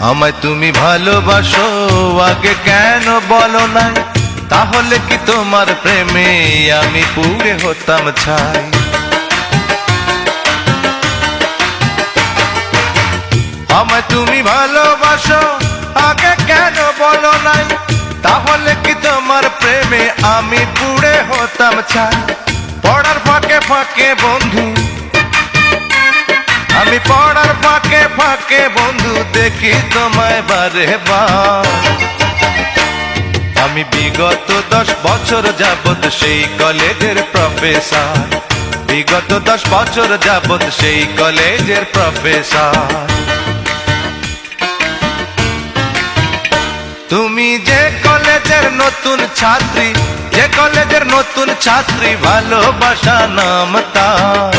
আমায় তুমি ভালোবাসো আগে কেন বলো না, তাহলে কি তোমার প্রেমে আমি পুড়ে হতাম ছাই। আমায় তুমি ভালোবাসো আগে কেন বলো নাই, তাহলে কি তোমার প্রেমে আমি পুড়ে হতাম ছাই। পড়ার ফাঁকে ফাঁকে বন্ধু, আমি পড়ার ফাঁকে ফাঁকে বন্ধু দেখি তোমায় বারে বার। আমি বিগত 10 বছর যাবত সেই কলেজের প্রফেসর, বিগত 10 বছর যাবত সেই কলেজের প্রফেসর। তুমি যে কলেজের নতুন ছাত্রী, যে কলেজের নতুন ছাত্রী, ভালোবাসা নাম তার।